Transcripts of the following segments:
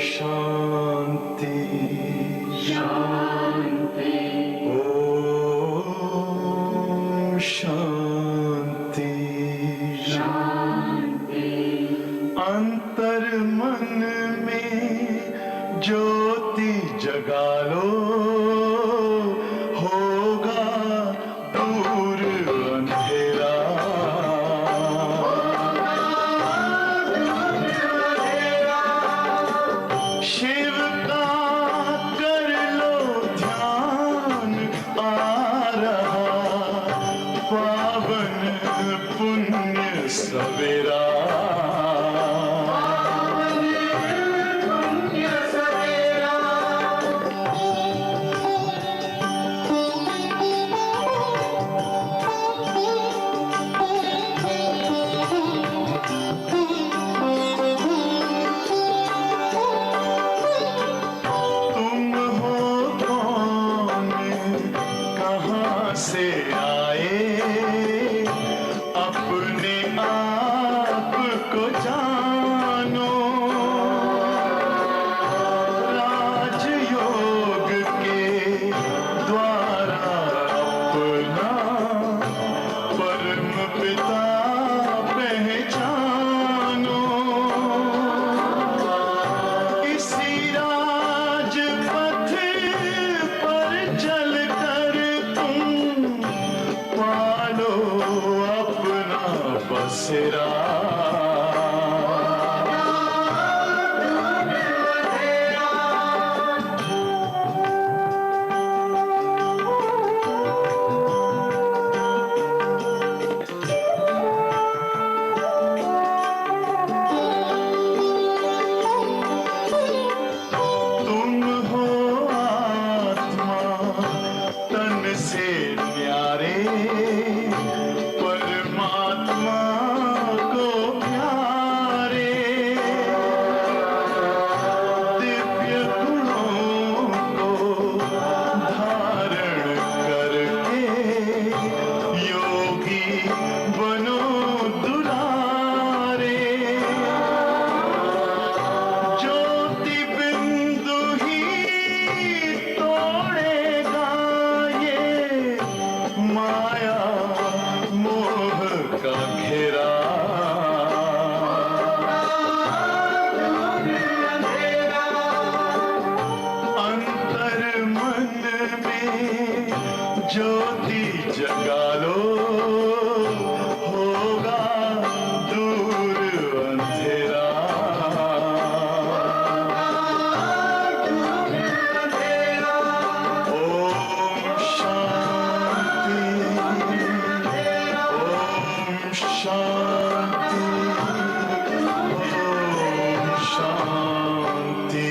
शांति शांति ओम शांति शांति। अंतर मन में ज्योति जगा लो, होगा दूर अंधेरा। शिव का कर लो ध्यान, आ रहा पावन पुण्य सवेरा। तुम हो कौन, कहाँ से आए, अपने आप को जानो। राजयोग के द्वारा अपना परम पिता पहचानो। इसी राजपथ पर चलकर तुम पालो अपना बसेरा। तुम हो आत्मा तन से न्यारे, परमात्मा को प्यारे। दिव्य गुणों को धारण करके योगी बनो दुलारे। ज्योति बिंदु ही तोड़ेगा ये माया मोह का घेरा। अंतर मन में ज्योति जगा लो, होगा दूर अंधेरा। ओम शांति ओम शांति ओम शांति।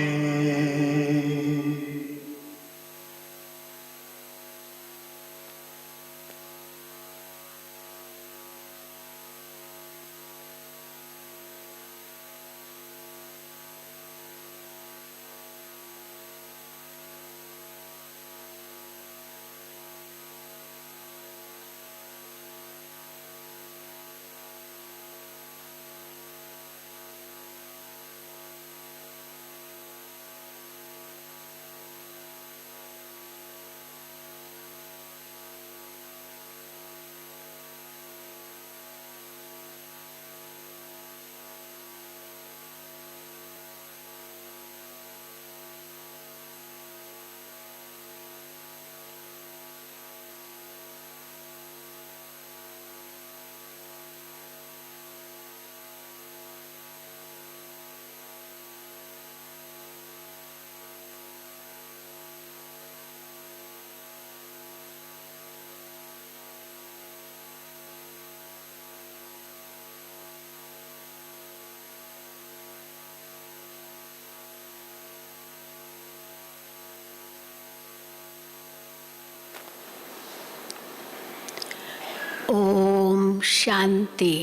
ओम शांति।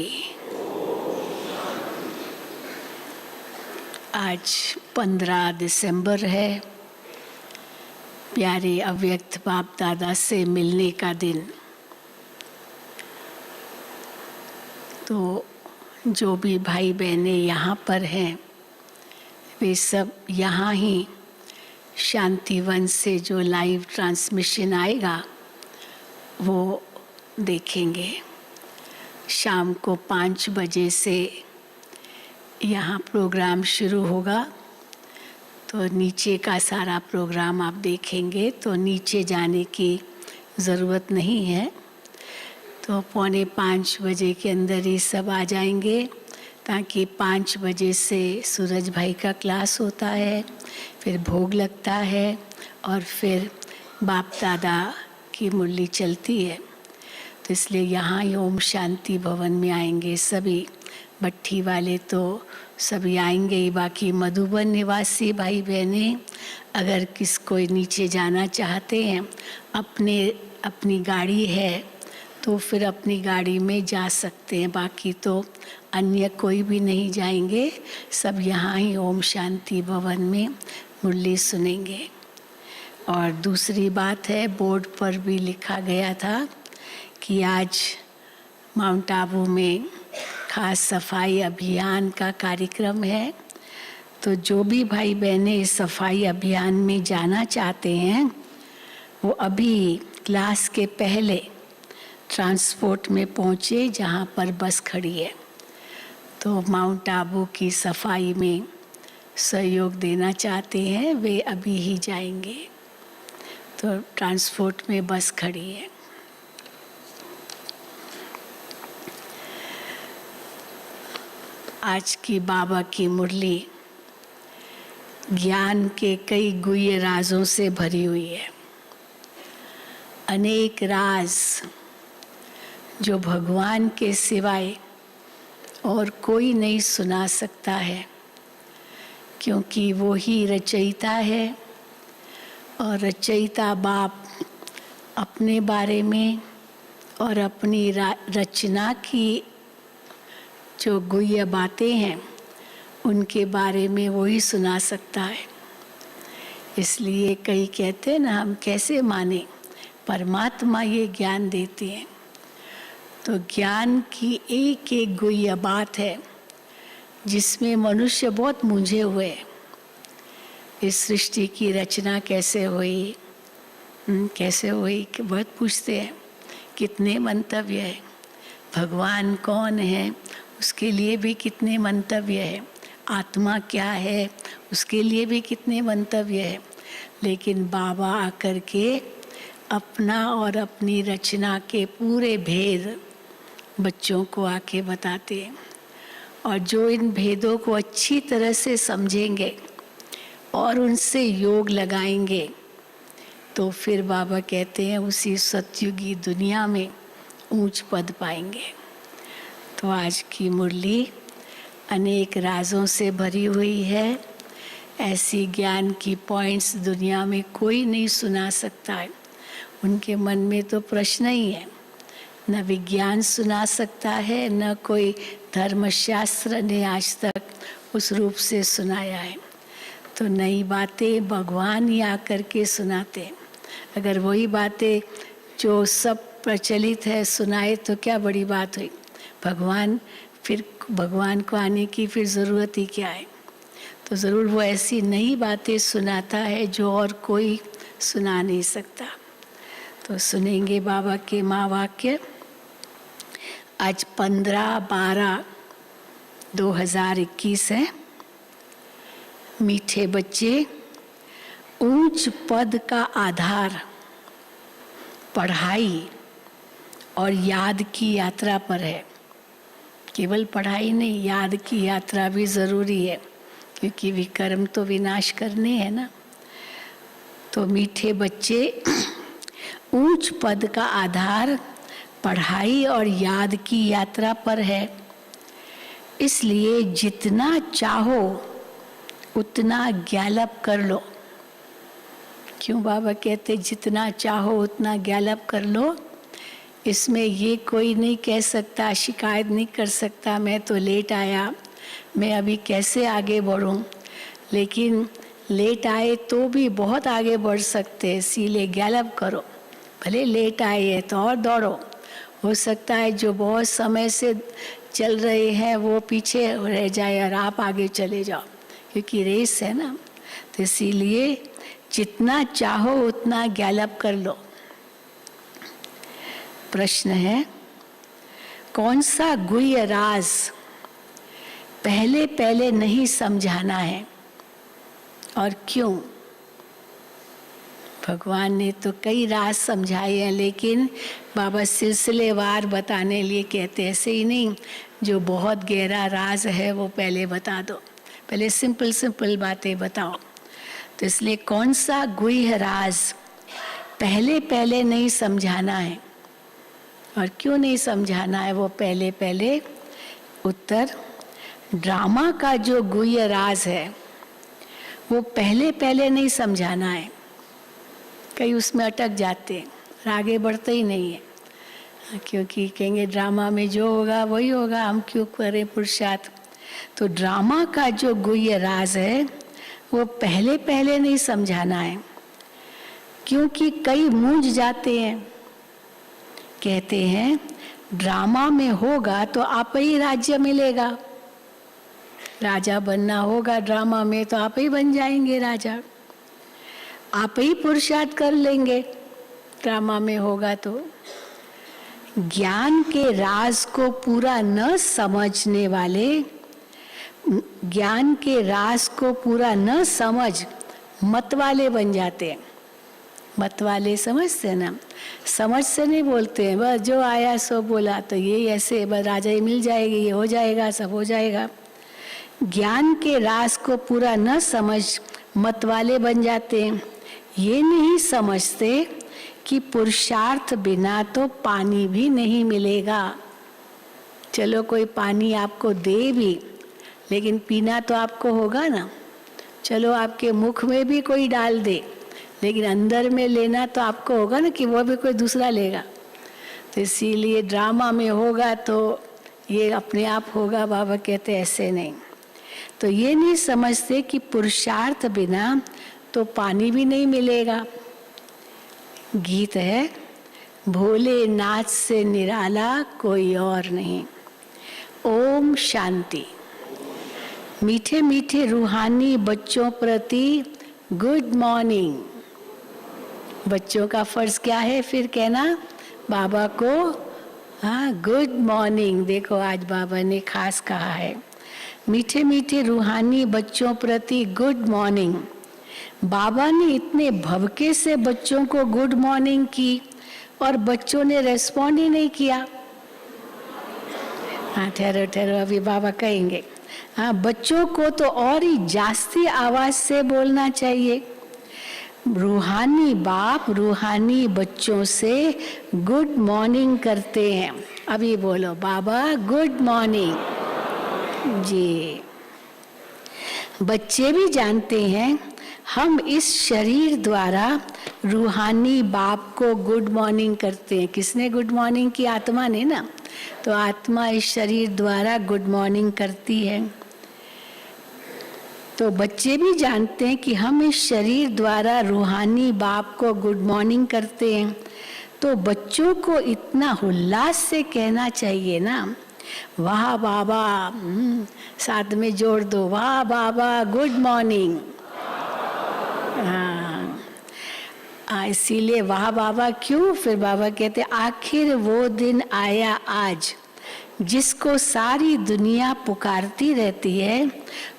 आज 15 दिसंबर है, प्यारे अव्यक्त बाप दादा से मिलने का दिन। तो जो भी भाई बहनें यहाँ पर हैं, वे सब यहाँ ही शांतिवन से जो लाइव ट्रांसमिशन आएगा वो देखेंगे। शाम को 5 बजे से यहाँ प्रोग्राम शुरू होगा, तो नीचे का सारा प्रोग्राम आप देखेंगे, तो नीचे जाने की ज़रूरत नहीं है। तो 4:45 बजे के अंदर ये सब आ जाएंगे, ताकि 5 बजे से सूरज भाई का क्लास होता है, फिर भोग लगता है और फिर बाप दादा की मुरली चलती है। तो इसलिए यहाँ ही ओम शांति भवन में आएंगे सभी। भट्ठी वाले तो सभी आएंगे ही, बाकी मधुबन निवासी भाई बहनें अगर किस कोई नीचे जाना चाहते हैं, अपनी गाड़ी है तो फिर अपनी गाड़ी में जा सकते हैं, बाकी तो अन्य कोई भी नहीं जाएंगे। सब यहाँ ही ओम शांति भवन में मुरली सुनेंगे। और दूसरी बात है, बोर्ड पर भी लिखा गया था कि आज माउंट आबू में खास सफाई अभियान का कार्यक्रम है। तो जो भी भाई बहनें इस सफाई अभियान में जाना चाहते हैं वो अभी क्लास के पहले ट्रांसपोर्ट में पहुँचे जहाँ पर बस खड़ी है। तो माउंट आबू की सफाई में सहयोग देना चाहते हैं वे अभी ही जाएंगे। तो ट्रांसपोर्ट में बस खड़ी है। आज की बाबा की मुरली ज्ञान के कई गुह्य राजों से भरी हुई है। अनेक राज जो भगवान के सिवाय और कोई नहीं सुना सकता है, क्योंकि वो ही रचयिता है। और रचयिता बाप अपने बारे में और अपनी रचना की जो गुह्य बातें हैं उनके बारे में वो ही सुना सकता है। इसलिए कई कहते हैं ना, हम कैसे माने, परमात्मा ये ज्ञान देते हैं। तो ज्ञान की एक एक गुह्य बात है जिसमें मनुष्य बहुत मूंझे हुए हैं। इस सृष्टि की रचना कैसे हुई, कैसे हुई कि बहुत पूछते हैं। कितने मंतव्य है, भगवान कौन है उसके लिए भी कितने मंतव्य है, आत्मा क्या है उसके लिए भी कितने मंतव्य है। लेकिन बाबा आकर के अपना और अपनी रचना के पूरे भेद बच्चों को आके बताते हैं। और जो इन भेदों को अच्छी तरह से समझेंगे और उनसे योग लगाएंगे तो फिर बाबा कहते हैं उसी सतयुगी दुनिया में ऊंच पद पाएंगे। तो आज की मुरली अनेक राजों से भरी हुई है। ऐसी ज्ञान की पॉइंट्स दुनिया में कोई नहीं सुना सकता है। उनके मन में तो प्रश्न ही है, न विज्ञान सुना सकता है, न कोई धर्मशास्त्र ने आज तक उस रूप से सुनाया है। तो नई बातें भगवान ही आकर के सुनाते हैं। अगर वही बातें जो सब प्रचलित है सुनाए तो क्या बड़ी बात हुई। भगवान को आने की फिर ज़रूरत ही क्या है। तो ज़रूर वो ऐसी नई बातें सुनाता है जो और कोई सुना नहीं सकता। तो सुनेंगे बाबा के महावाक्य। आज 15/12/2021 है। मीठे बच्चे, ऊंच पद का आधार पढ़ाई और याद की यात्रा पर है। केवल पढ़ाई नहीं, याद की यात्रा भी ज़रूरी है, क्योंकि विकर्म तो विनाश करने हैं ना। तो मीठे बच्चे, ऊंच पद का आधार पढ़ाई और याद की यात्रा पर है। इसलिए जितना चाहो उतना गैलप कर लो। क्यों बाबा कहते जितना चाहो उतना गैलप कर लो? इसमें ये कोई नहीं कह सकता, शिकायत नहीं कर सकता मैं तो लेट आया, मैं अभी कैसे आगे बढ़ूं। लेकिन लेट आए तो भी बहुत आगे बढ़ सकते हैं, इसीलिए गैलप करो। भले लेट आए है तो और दौड़ो। हो सकता है जो बहुत समय से चल रहे हैं वो पीछे रह जाए और आप आगे चले जाओ, क्योंकि रेस है ना, तो इसीलिए जितना चाहो उतना गैलप कर लो। प्रश्न है, कौन सा गुह्य राज पहले पहले नहीं समझाना है और क्यों? भगवान ने तो कई राज समझाए हैं, लेकिन बाबा सिलसिलेवार बताने लिए कहते हैं, ऐसे ही नहीं जो बहुत गहरा राज है वो पहले बता दो, पहले सिंपल सिंपल बातें बताओ। तो इसलिए कौन सा गुह्य राज पहले पहले नहीं समझाना है और क्यों नहीं समझाना है, वो पहले पहले उत्तर, ड्रामा का जो गुह्य राज है वो पहले पहले नहीं समझाना है। कई उसमें अटक जाते हैं और आगे बढ़ते ही नहीं है, क्योंकि कहेंगे ड्रामा में जो होगा वही होगा, हम क्यों करें पुरुषार्थ। तो ड्रामा का जो गुह्य राज है वो पहले पहले नहीं समझाना है, क्योंकि कई मूंझ जाते हैं। कहते हैं ड्रामा में होगा तो आप ही राज्य मिलेगा, राजा बनना होगा ड्रामा में तो आप ही बन जाएंगे राजा, आप ही पुरुषार्थ कर लेंगे ड्रामा में होगा तो। ज्ञान के राज को पूरा न समझने वाले, ज्ञान के राज को पूरा न समझ मत वाले बन जाते हैं। मत वाले समझते हैं ना, समझ से नहीं बोलते हैं, बस जो आया सो बोला, तो ये ऐसे बस राजा ही मिल जाएगी, ये हो जाएगा, सब हो जाएगा। ज्ञान के राज को पूरा न समझ मत वाले बन जाते हैं। ये नहीं समझते कि पुरुषार्थ बिना तो पानी भी नहीं मिलेगा। चलो कोई पानी आपको दे भी, लेकिन पीना तो आपको होगा ना। चलो आपके मुख में भी कोई डाल दे, लेकिन अंदर में लेना तो आपको होगा ना, कि वो भी कोई दूसरा लेगा। तो इसीलिए ड्रामा में होगा तो ये अपने आप होगा, बाबा कहते ऐसे नहीं। तो ये नहीं समझते कि पुरुषार्थ बिना तो पानी भी नहीं मिलेगा। गीत है, भोलेनाथ से निराला कोई और नहीं। ओम शांति। मीठे मीठे रूहानी बच्चों प्रति गुड मॉर्निंग। बच्चों का फर्ज क्या है फिर कहना बाबा को, हाँ गुड मॉर्निंग। देखो आज बाबा ने खास कहा है, मीठे मीठे रूहानी बच्चों प्रति गुड मॉर्निंग। बाबा ने इतने भवके से बच्चों को गुड मॉर्निंग की और बच्चों ने रेस्पॉन्ड ही नहीं किया। हाँ ठहरो ठहरो, अभी बाबा कहेंगे। हाँ, बच्चों को तो और ही जास्ती आवाज से बोलना चाहिए। रूहानी बाप रूहानी बच्चों से गुड मॉर्निंग करते हैं। अभी बोलो बाबा गुड मॉर्निंग जी। बच्चे भी जानते हैं हम इस शरीर द्वारा रूहानी बाप को गुड मॉर्निंग करते हैं। किसने गुड मॉर्निंग की? आत्मा ने ना। तो आत्मा इस शरीर द्वारा गुड मॉर्निंग करती है। तो बच्चे भी जानते हैं कि हम इस शरीर द्वारा रूहानी बाप को गुड मॉर्निंग करते हैं। तो बच्चों को इतना उल्लास से कहना चाहिए ना, वाह बाबा, साथ में जोड़ दो, वाह बाबा गुड मॉर्निंग। हाँ, इसीलिए वाह बाबा क्यों? फिर बाबा कहते आखिर वो दिन आया आज जिसको सारी दुनिया पुकारती रहती है,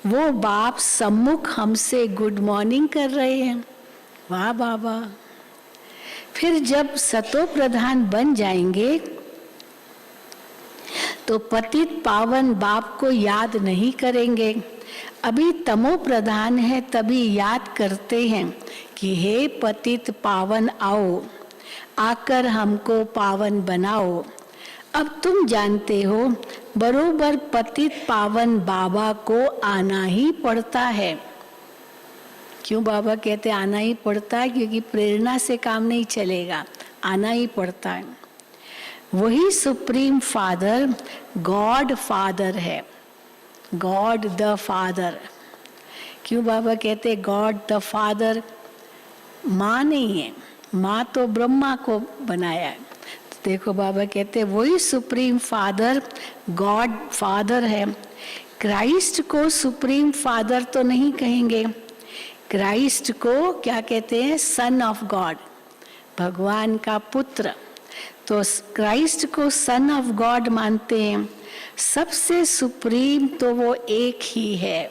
वो बाप सम्मुख हमसे गुड मॉर्निंग कर रहे हैं। वाह बाबा। फिर जब सतो प्रधान बन जाएंगे तो पतित पावन बाप को याद नहीं करेंगे। अभी तमो प्रधान है तभी याद करते हैं कि हे पतित पावन आओ, आकर हमको पावन बनाओ। अब तुम जानते हो बरोबर पतित पावन बाबा को आना ही पड़ता है। क्यों बाबा कहते आना ही पड़ता है? क्योंकि प्रेरणा से काम नहीं चलेगा, आना ही पड़ता है। वही सुप्रीम फादर गॉड फादर है, गॉड द फादर। क्यों बाबा कहते गॉड द फादर? माँ नहीं है, माँ तो ब्रह्मा को बनाया है। तो देखो बाबा कहते वही सुप्रीम फादर गॉड फादर है। क्राइस्ट को सुप्रीम फादर तो नहीं कहेंगे, क्राइस्ट को क्या कहते हैं? सन ऑफ गॉड, भगवान का पुत्र। तो क्राइस्ट को सन ऑफ गॉड मानते हैं। सबसे सुप्रीम तो वो एक ही है।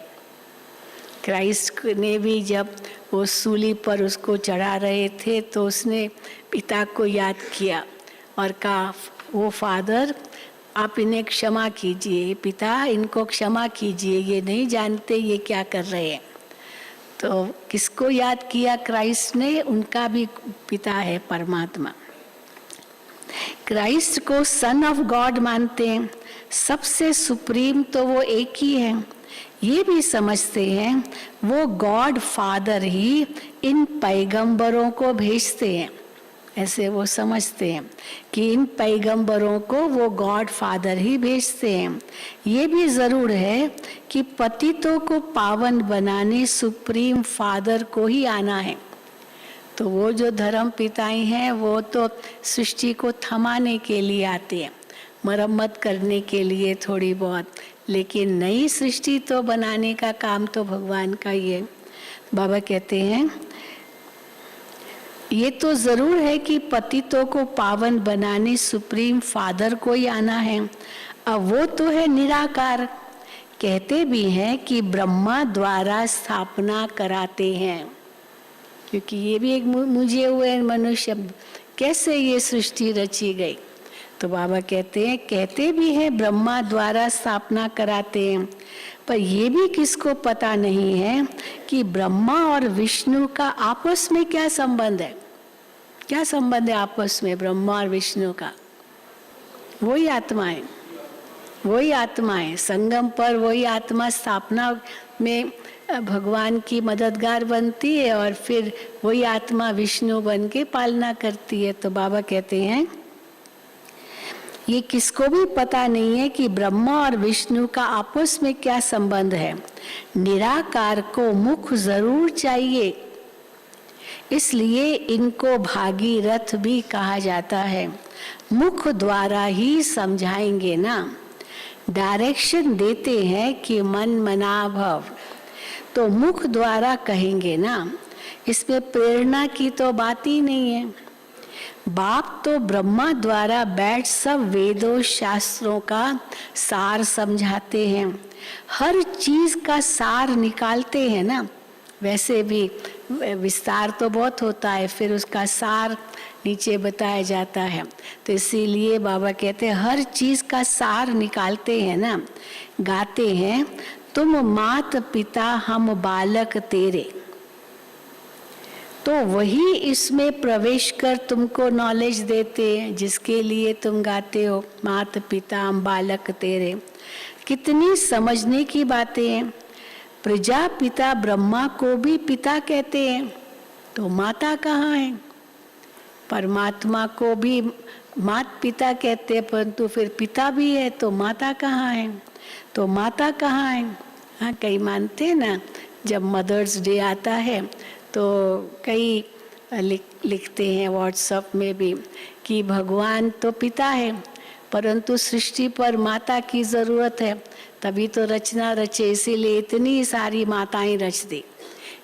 क्राइस्ट ने भी जब वो सूली पर उसको चढ़ा रहे थे तो उसने पिता को याद किया और कहा, वो फादर आप इन्हें क्षमा कीजिए, पिता इनको क्षमा कीजिए, ये नहीं जानते ये क्या कर रहे हैं। तो किसको याद किया क्राइस्ट ने? उनका भी पिता है परमात्मा। क्राइस्ट को सन ऑफ गॉड मानते हैं। सबसे सुप्रीम तो वो एक ही है। ये भी समझते हैं वो गॉड फादर ही इन पैगंबरों को भेजते हैं। ऐसे वो समझते हैं कि इन पैगंबरों को वो गॉड फादर ही भेजते हैं। ये भी ज़रूर है कि पतितों को पावन बनाने सुप्रीम फादर को ही आना है। तो वो जो धर्म पिताएं हैं वो तो सृष्टि को थमाने के लिए आते हैं, मरम्मत करने के लिए थोड़ी बहुत, लेकिन नई सृष्टि तो बनाने का काम तो भगवान का ही है। बाबा कहते हैं ये तो जरूर है कि पतितों को पावन बनाने सुप्रीम फादर को ही आना है। अब वो तो है निराकार। कहते भी हैं कि ब्रह्मा द्वारा स्थापना कराते हैं, क्योंकि ये भी एक मुझे हुए मनुष्य, कैसे ये सृष्टि रची गई। तो बाबा कहते हैं, कहते भी हैं ब्रह्मा द्वारा स्थापना कराते हैं, पर ये भी किसको पता नहीं है कि ब्रह्मा और विष्णु का आपस में क्या संबंध है। क्या संबंध है आपस में ब्रह्मा और विष्णु का? वही आत्मा है, वही आत्मा है। संगम पर वही आत्मा स्थापना में भगवान की मददगार बनती है और फिर वही आत्मा विष्णु बन के पालना करती है। तो बाबा कहते हैं ये किसको भी पता नहीं है कि ब्रह्मा और विष्णु का आपस में क्या संबंध है। निराकार को मुख जरूर चाहिए, इसलिए इनको भागीरथ भी कहा जाता है। मुख द्वारा ही समझाएंगे ना, डायरेक्शन देते हैं कि मन मना भव, तो मुख द्वारा कहेंगे ना। इसमें प्रेरणा की तो बात ही नहीं है। बाप तो ब्रह्मा द्वारा बैठ सब वेदों शास्त्रों का सार समझाते हैं, हर चीज का सार निकालते हैं ना। वैसे भी विस्तार तो बहुत होता है, फिर उसका सार नीचे बताया जाता है। तो इसीलिए बाबा कहते हैं हर चीज का सार निकालते हैं ना। गाते हैं, तुम मात पिता हम बालक तेरे, तो वही इसमें प्रवेश कर तुमको नॉलेज देते हैं जिसके लिए तुम गाते हो, मात पिता हम बालक तेरे। कितनी समझने की बातें हैं। प्रजापिता ब्रह्मा को भी पिता कहते हैं, तो माता कहाँ है? परमात्मा को भी मात पिता कहते हैं, परंतु फिर पिता भी है, तो माता कहाँ है? तो माता कहाँ है? हाँ, कई मानते हैं ना, जब मदर्स डे आता है तो कई लिखते हैं व्हाट्सएप में भी कि भगवान तो पिता है, परंतु सृष्टि पर माता की ज़रूरत है, तभी तो रचना रचे, इसीलिए इतनी सारी माताएं रच दी।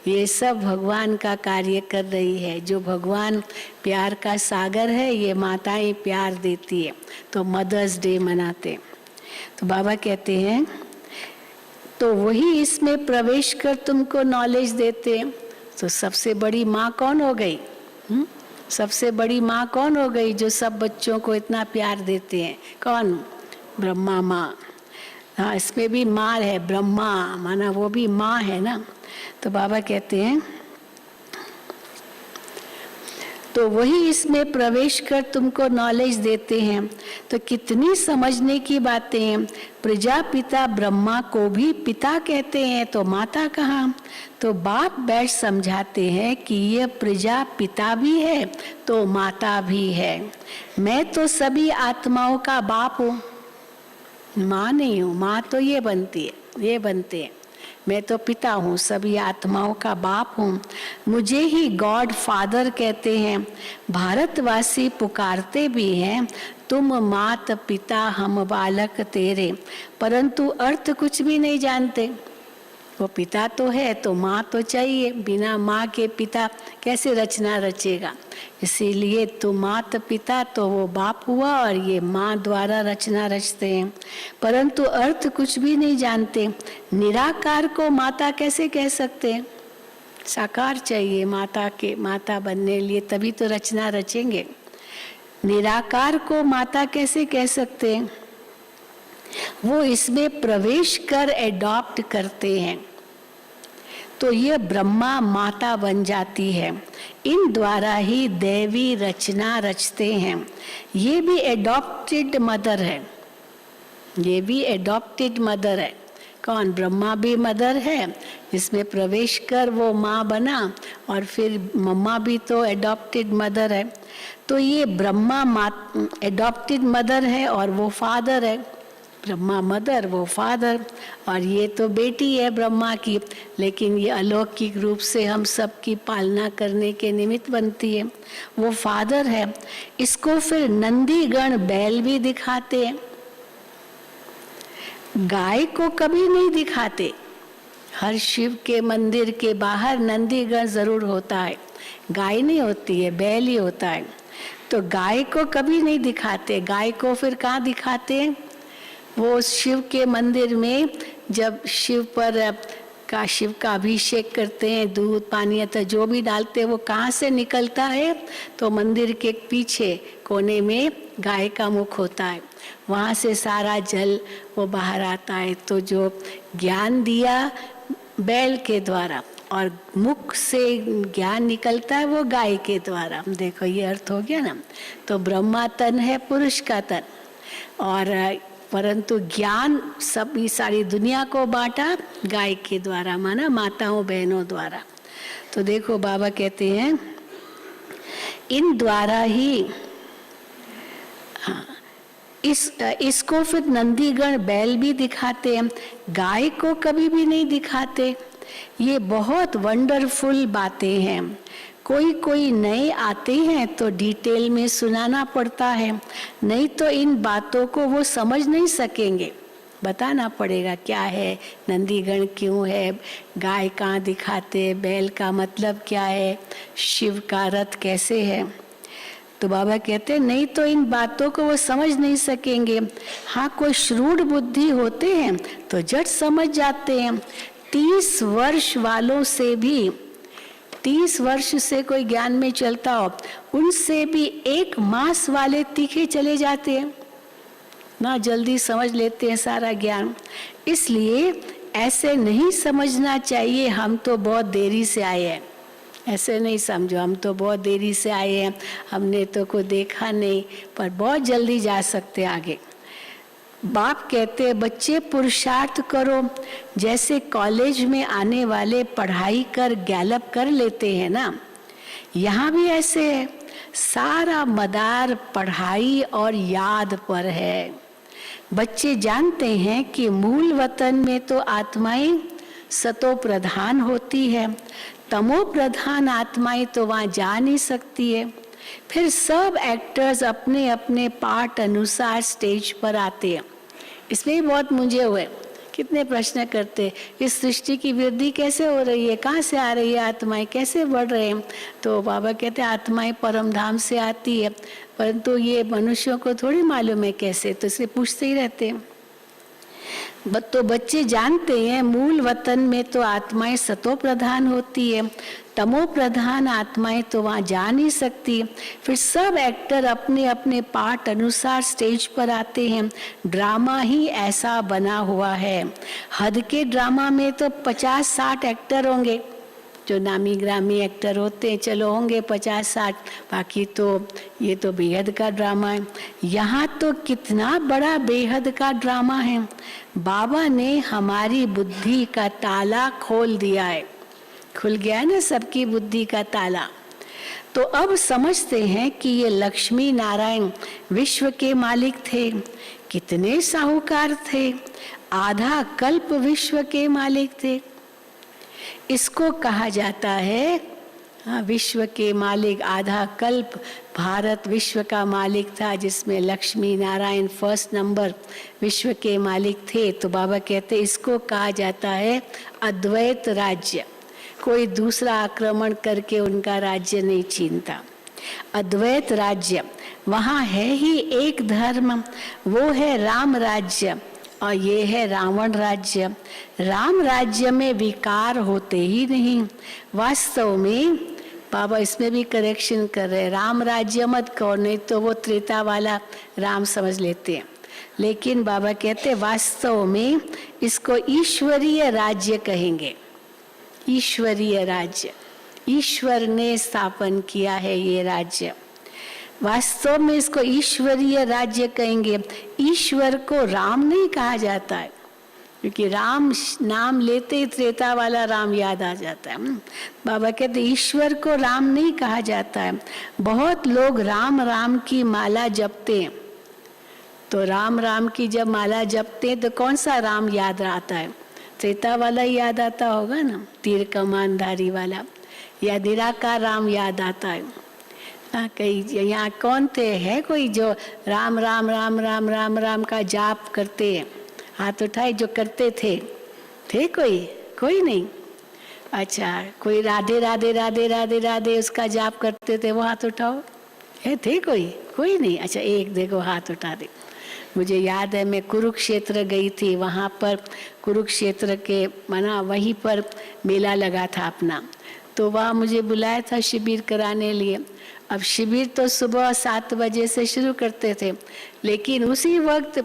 ये सब भगवान का कार्य कर रही है। जो भगवान प्यार का सागर है, ये माताएं प्यार देती है, तो मदर्स डे मनाते। तो बाबा कहते हैं तो वही इसमें प्रवेश कर तुमको नॉलेज देते हैं। तो सबसे बड़ी माँ कौन हो गई? सबसे बड़ी माँ कौन हो गई जो सब बच्चों को इतना प्यार देते हैं? कौन? ब्रह्मा माँ। हाँ, इसमें भी माँ है, ब्रह्मा माना वो भी माँ है ना। तो बाबा कहते हैं तो वही इसमें प्रवेश कर तुमको नॉलेज देते हैं। तो कितनी समझने की बातें हैं। प्रजापिता ब्रह्मा को भी पिता कहते हैं, तो माता कहाँ? तो बाप बैठ समझाते हैं कि ये प्रजापिता भी है तो माता भी है। मैं तो सभी आत्माओं का बाप हूँ, माँ नहीं हूँ। माँ तो ये बनती है, ये बनते हैं, मैं तो पिता हूँ, सभी आत्माओं का बाप हूँ, मुझे ही गॉड फादर कहते हैं। भारतवासी पुकारते भी हैं, तुम मात पिता हम बालक तेरे, परंतु अर्थ कुछ भी नहीं जानते। वो पिता तो है तो माँ तो चाहिए, बिना माँ के पिता कैसे रचना रचेगा। इसीलिए तो माता पिता तो वो बाप हुआ और ये माँ द्वारा रचना रचते हैं, परंतु अर्थ कुछ भी नहीं जानते। निराकार को माता कैसे कह सकते हैं? साकार चाहिए माता बनने लिए, तभी तो रचना रचेंगे। निराकार को माता कैसे कह सकते हैं? वो इसमें प्रवेश कर एडॉप्ट करते हैं, तो ये ब्रह्मा माता बन जाती है। इन द्वारा ही दैवी रचना रचते हैं। ये भी एडॉप्टेड मदर है, ये भी एडॉप्टेड मदर है। कौन? ब्रह्मा भी मदर है, इसमें प्रवेश कर वो माँ बना, और फिर मम्मा भी तो एडॉप्टेड मदर है। तो ये ब्रह्मा एडॉप्टेड मदर है और वो फादर है। ब्रह्मा मदर, वो फादर, और ये तो बेटी है ब्रह्मा की, लेकिन ये अलौकिक रूप से हम सब की पालना करने के निमित्त बनती है। वो फादर है। इसको फिर नंदीगण बैल भी दिखाते हैं, गाय को कभी नहीं दिखाते। हर शिव के मंदिर के बाहर नंदीगण जरूर होता है, गाय नहीं होती है, बैल ही होता है। तो गाय को कभी नहीं दिखाते। गाय को फिर कहाँ दिखाते हैं? वो शिव के मंदिर में जब शिव का अभिषेक करते हैं, दूध पानी अथवा जो भी डालते हैं, वो कहाँ से निकलता है? तो मंदिर के पीछे कोने में गाय का मुख होता है, वहाँ से सारा जल वो बाहर आता है। तो जो ज्ञान दिया बैल के द्वारा और मुख से ज्ञान निकलता है वो गाय के द्वारा। देखो ये अर्थ हो गया ना। तो ब्रह्मा तन है पुरुष का तन, और परंतु ज्ञान सभी सारी दुनिया को बांटा गाय के द्वारा, माना माताओं बहनों द्वारा। तो देखो बाबा कहते हैं इन द्वारा ही, हाँ, इसको फिर नंदीगण बैल भी दिखाते हैं, गाय को कभी भी नहीं दिखाते। ये बहुत वंडरफुल बातें हैं। कोई नए आते हैं तो डिटेल में सुनाना पड़ता है, नहीं तो इन बातों को वो समझ नहीं सकेंगे। बताना पड़ेगा क्या है, नंदीगण क्यों है, गाय कहाँ दिखाते, बैल का मतलब क्या है, शिव का रथ कैसे है। तो बाबा कहते हैं नहीं तो इन बातों को वो समझ नहीं सकेंगे। हाँ, कोई श्रूड बुद्धि होते हैं तो झट समझ जाते हैं। 30 वर्ष वालों से भी, 30 वर्ष से कोई ज्ञान में चलता हो, उनसे भी 1 मास वाले तीखे चले जाते हैं ना, जल्दी समझ लेते हैं सारा ज्ञान। इसलिए ऐसे नहीं समझना चाहिए हम तो बहुत देरी से आए हैं, ऐसे नहीं समझो हम तो बहुत देरी से आए हैं, हमने तो कोई देखा नहीं, पर बहुत जल्दी जा सकते आगे। बाप कहते हैं बच्चे पुरुषार्थ करो, जैसे कॉलेज में आने वाले पढ़ाई कर गैलप कर लेते हैं ना, यहाँ भी ऐसे है। सारा मदार पढ़ाई और याद पर है। बच्चे जानते हैं कि मूल वतन में तो आत्माएं सतो प्रधान होती है, तमो प्रधान आत्माएं तो वहाँ जा नहीं सकती है। फिर सब एक्टर्स अपने अपने पार्ट अनुसार स्टेज पर आते हैं। इसमें भी बहुत मुझे हुए, कितने प्रश्न करते, इस सृष्टि की वृद्धि कैसे हो रही है, कहाँ से आ रही है आत्माएं, कैसे बढ़ रहे हैं। तो बाबा कहते हैं आत्माएं परम धाम से आती है, परंतु ये मनुष्यों को थोड़ी मालूम है कैसे, तो इसलिए पूछते ही रहते हैं। तो बच्चे जानते हैं मूल वतन में तो आत्माएं सतो प्रधान होती है, तमो प्रधान आत्माएं तो वहाँ जा नहीं सकती। फिर सब एक्टर अपने अपने पार्ट अनुसार स्टेज पर आते हैं। ड्रामा ही ऐसा बना हुआ है। हद के ड्रामा में तो 50-60 एक्टर होंगे, जो नामी ग्रामी एक्टर होते हैं, चलो होंगे 50-60, बाकी तो ये तो बेहद का ड्रामा है। यहाँ तो कितना बड़ा बेहद का ड्रामा है। बाबा ने हमारी बुद्धि का ताला खोल दिया है, खुल गया है ना सबकी बुद्धि का ताला। तो अब समझते हैं कि ये लक्ष्मी नारायण विश्व के मालिक थे, कितने साहूकार थे, आधा कल्प विश्व के मालिक थे। इसको कहा जाता है विश्व के मालिक। आधा कल्प भारत विश्व का मालिक था, जिसमें लक्ष्मी नारायण फर्स्ट नंबर विश्व के मालिक थे। तो बाबा कहते इसको कहा जाता है अद्वैत राज्य। कोई दूसरा आक्रमण करके उनका राज्य नहीं छीनता। अद्वैत राज्य वहाँ है ही एक धर्म, वो है राम राज्य, और ये है रावण राज्य। राम राज्य में विकार होते ही नहीं। वास्तव में बाबा इसमें भी करेक्शन कर रहे हैं, राम राज्य मत कहो, नहीं तो वो त्रेता वाला राम समझ लेते हैं। लेकिन बाबा कहते हैं वास्तव में इसको ईश्वरीय राज्य कहेंगे। ईश्वरीय राज्य, ईश्वर ने स्थापन किया है ये राज्य। वास्तव में इसको ईश्वरीय राज्य कहेंगे। ईश्वर को राम नहीं कहा जाता है, क्योंकि राम नाम लेते ही त्रेता वाला राम याद आ जाता है। बाबा कहते ईश्वर को राम नहीं कहा जाता है। बहुत लोग राम राम की माला जपते हैं, तो राम राम की जब माला जपते हैं तो कौन सा राम याद आता है? त्रेता वाला याद आता होगा ना, तीर कमानधारी वाला, या निराकार राम याद आता है। कई यहाँ कौन थे, है कोई जो राम राम राम राम राम राम का जाप करते हैं? हाथ उठाए जो करते थे कोई? कोई नहीं। अच्छा, कोई राधे राधे राधे राधे राधे उसका जाप करते थे, वो हाथ उठाओ। है थे कोई? कोई नहीं। अच्छा, एक देखो हाथ उठा दे। मुझे याद है मैं कुरुक्षेत्र गई थी, वहाँ पर कुरुक्षेत्र के मना वहीं पर मेला लगा था अपना, तो वहाँ मुझे बुलाया था शिविर कराने लिए। अब शिविर तो सुबह 7 बजे से शुरू करते थे, लेकिन उसी वक्त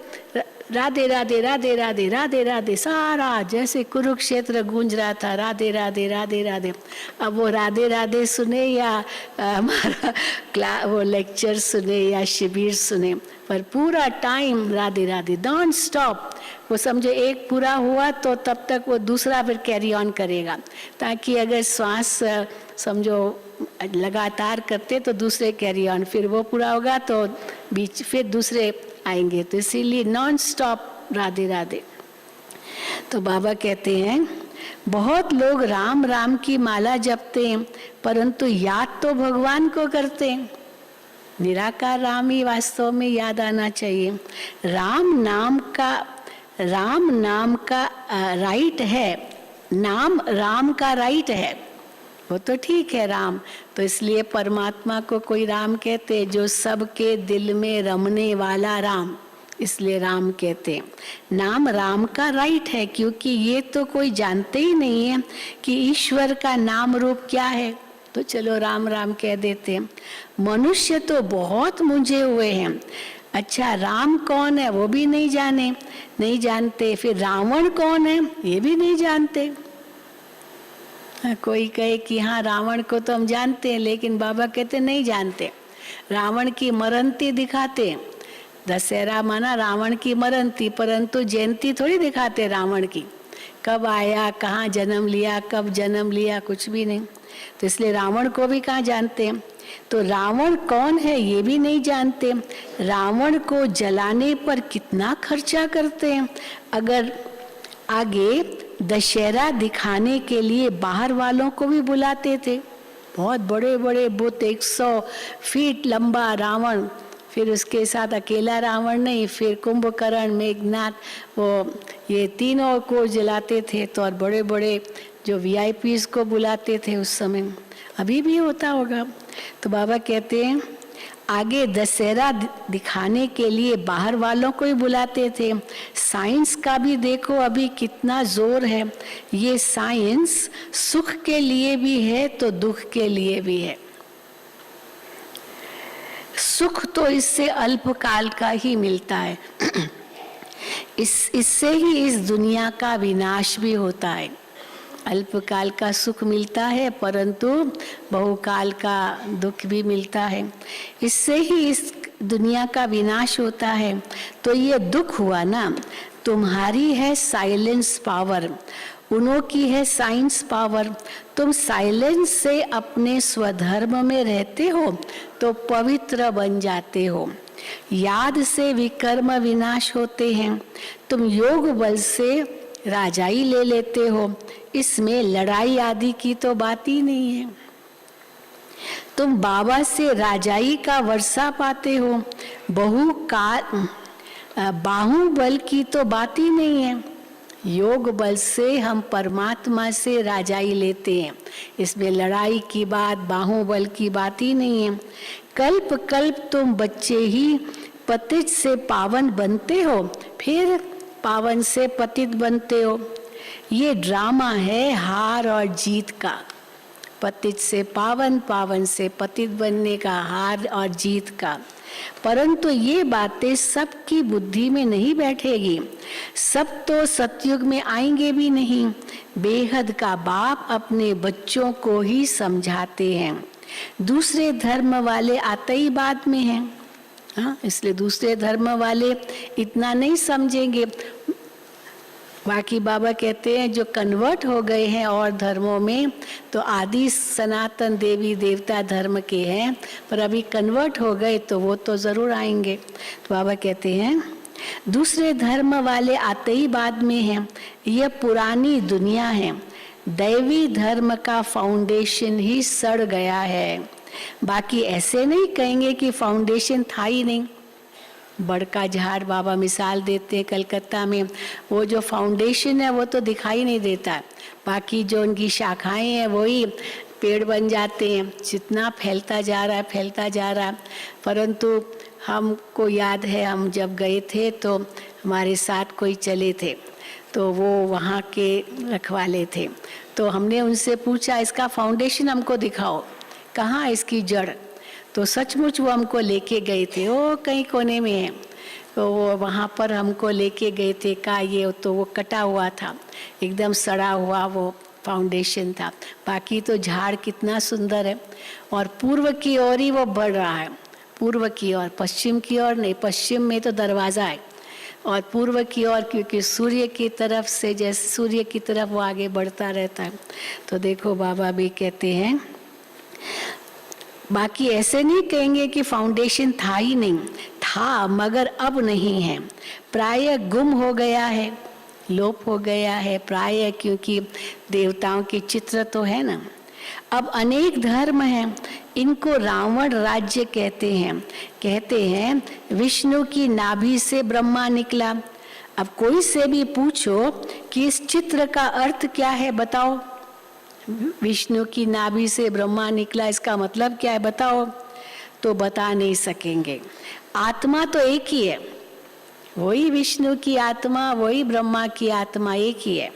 राधे राधे राधे राधे राधे राधे सारा जैसे कुरुक्षेत्र गूंज रहा था, राधे राधे राधे राधे। अब वो राधे राधे सुने या हमारा वो लेक्चर सुने या शिविर सुने, पर पूरा time Radhe Radhe non stop. वो समझो एक पूरा हुआ तो तब तक वो दूसरा फिर कैरी ऑन करेगा, ताकि अगर श्वास समझो लगातार करते तो दूसरे कैरी ऑन, फिर वो पूरा होगा तो बीच फिर दूसरे आएंगे, तो इसीलिए नॉन स्टॉप राधे राधे। तो बाबा कहते हैं बहुत लोग राम राम की माला जपते हैं, परंतु याद तो भगवान को करते हैं। निराकार राम ही वास्तव में याद आना चाहिए। राम नाम का राइट है, नाम राम का राइट है, वो तो ठीक है राम, तो इसलिए परमात्मा को कोई राम कहते जो सबके दिल में रमने वाला राम, इसलिए राम कहते हैं। नाम राम का राइट है, क्योंकि ये तो कोई जानते ही नहीं है कि ईश्वर का नाम रूप क्या है, तो चलो राम राम कह देते हैं। मनुष्य तो बहुत मुंझे हुए हैं। अच्छा, राम कौन है वो भी नहीं जानते, फिर रावण कौन है ये भी नहीं जानते। कोई कहे कि हाँ रावण को तो हम जानते हैं, लेकिन बाबा कहते नहीं जानते। रावण की मरनती दिखाते, दशहरा माना रावण की मरनती, परंतु जयंती थोड़ी दिखाते रावण की। कब आया, कहाँ जन्म लिया, कब जन्म लिया, कुछ भी नहीं। तो इसलिए रावण को भी कहाँ जानते हैं। तो रावण कौन है ये भी नहीं जानते। रावण को जलाने पर कितना खर्चा करते हैं। अगर आगे दशहरा दिखाने के लिए बाहर वालों को भी बुलाते थे, बहुत बड़े बड़े बुत, 100 फीट लंबा रावण, फिर उसके साथ अकेला रावण नहीं, फिर कुंभकर्ण, मेघनाथ, वो ये तीनों को जलाते थे। तो और बड़े बड़े जो VIPs को बुलाते थे उस समय, अभी भी होता होगा। तो बाबा कहते हैं आगे दशहरा दिखाने के लिए बाहर वालों को ही बुलाते थे। साइंस का भी देखो अभी कितना जोर है। ये साइंस सुख के लिए भी है तो दुख के लिए भी है। सुख तो इससे अल्पकाल का ही मिलता है इससे ही इस दुनिया का विनाश भी होता है। अल्पकाल का सुख मिलता है, परंतु बहुकाल का दुख भी मिलता है। इससे ही इस दुनिया का विनाश होता है। तो ये दुख हुआ ना, तुम्हारी है साइलेंस पावर, उन्हों की है साइंस पावर। तुम साइलेंस से अपने स्वधर्म में रहते हो तो पवित्र बन जाते हो। याद से विकर्म विनाश होते हैं। तुम योग बल से राजाई ले लेते हो, इसमें लड़ाई आदि की तो बात ही नहीं है। तुम बाबा से राजाई का वर्षा पाते हो, बाहुबल की तो बात ही नहीं है। योग बल से हम परमात्मा से राजाई लेते हैं, इसमें लड़ाई की बात, बाहुबल की बात ही नहीं है। कल्प कल्प तुम बच्चे ही पतित से पावन बनते हो, फिर पावन से पतित बनते हो। ये ड्रामा है हार और जीत का। पतित से पावन, पावन से पतित बनने का, हार और जीत का। परंतु ये बातें सबकी बुद्धि में नहीं बैठेगी। सब तो सतयुग में आएंगे भी नहीं। बेहद का बाप अपने बच्चों को ही समझाते हैं। दूसरे धर्म वाले आते ही बाद में हैं, हाँ, इसलिए दूसरे धर्म वाले इतना नहीं समझेंगे। बाकी बाबा कहते हैं जो कन्वर्ट हो गए हैं और धर्मों में, तो आदि सनातन देवी देवता धर्म के हैं, पर अभी कन्वर्ट हो गए तो वो तो जरूर आएंगे। तो बाबा कहते हैं दूसरे धर्म वाले आते ही बाद में हैं। यह पुरानी दुनिया है। दैवी धर्म का फाउंडेशन ही सड़ गया है। बाकी ऐसे नहीं कहेंगे कि फाउंडेशन था ही नहीं। बड़का झाड़ बाबा मिसाल देते हैं कलकत्ता में, वो जो फाउंडेशन है वो तो दिखाई नहीं देता, बाकी जो उनकी शाखाएं हैं वही पेड़ बन जाते हैं। जितना फैलता जा रहा है, फैलता जा रहा है। परंतु हमको याद है, हम जब गए थे तो हमारे साथ कोई चले थे, तो वो वहाँ के रखवाले थे। तो हमने उनसे पूछा इसका फाउंडेशन हमको दिखाओ, कहाँ इसकी जड़। तो सचमुच वो हमको लेके गए थे, वो कहीं कोने में है, तो वो वहाँ पर हमको लेके गए थे। कहा ये तो वो कटा हुआ था, एकदम सड़ा हुआ वो फाउंडेशन था। बाकी तो झाड़ कितना सुंदर है, और पूर्व की ओर ही वो बढ़ रहा है। पूर्व की ओर, पश्चिम की ओर नहीं। पश्चिम में तो दरवाज़ा है, और पूर्व की ओर क्योंकि सूर्य की तरफ से, जैसे सूर्य की तरफ वो आगे बढ़ता रहता है। तो देखो बाबा भी कहते हैं, बाकी ऐसे नहीं कहेंगे कि फाउंडेशन था ही नहीं, था मगर अब नहीं है, प्राय गुम हो गया है, लोप हो गया है प्राय, क्योंकि देवताओं के चित्र तो है ना। अब अनेक धर्म हैं, इनको रावण राज्य कहते हैं विष्णु की नाभि से ब्रह्मा निकला। अब कोई से भी पूछो कि इस चित्र का अर्थ क्या है, बताओ। विष्णु की नाभि से ब्रह्मा निकला, इसका मतलब क्या है बताओ, तो बता नहीं सकेंगे। आत्मा तो एक ही है, वही विष्णु की आत्मा, वही ब्रह्मा की आत्मा एक ही है।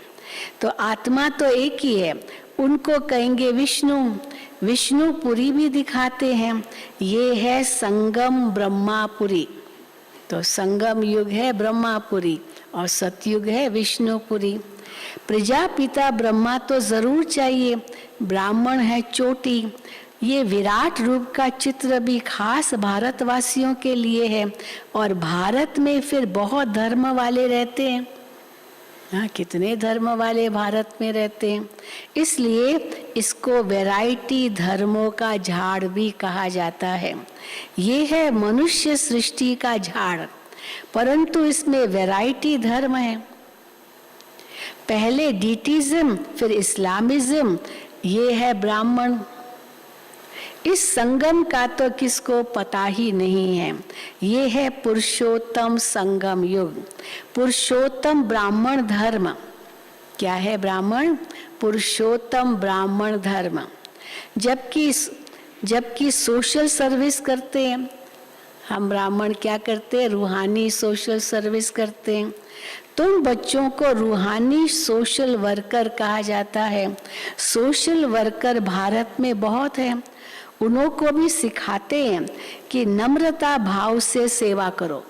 तो आत्मा तो एक ही है, उनको कहेंगे विष्णु। विष्णुपुरी भी दिखाते हैं, ये है संगम ब्रह्मापुरी। तो संगम युग है ब्रह्मापुरी और सतयुग है विष्णुपुरी। प्रजापिता ब्रह्मा तो जरूर चाहिए, ब्राह्मण है चोटी। ये विराट रूप का चित्र भी खास भारतवासियों के लिए है, और भारत में फिर बहुत धर्म वाले रहते हैं। हाँ, कितने धर्म वाले भारत में रहते हैं, इसलिए इसको वैरायटी धर्मों का झाड़ भी कहा जाता है। ये है मनुष्य सृष्टि का झाड़, परंतु इसमें वैरायटी धर्म है। पहले डीटिज्म, फिर इस्लामिज्म, ये है ब्राह्मण। इस संगम का तो किसको पता ही नहीं है। ये है पुरुषोत्तम संगम युग, पुरुषोत्तम ब्राह्मण धर्म। क्या है ब्राह्मण? पुरुषोत्तम ब्राह्मण धर्म। जबकि सोशल सर्विस करते हैं हम ब्राह्मण, क्या करते हैं? रूहानी सोशल सर्विस करते हैं। तुम बच्चों को रूहानी सोशल वर्कर कहा जाता है। सोशल वर्कर भारत में बहुत है, उन्हों को भी सिखाते हैं कि नम्रता भाव से सेवा करो।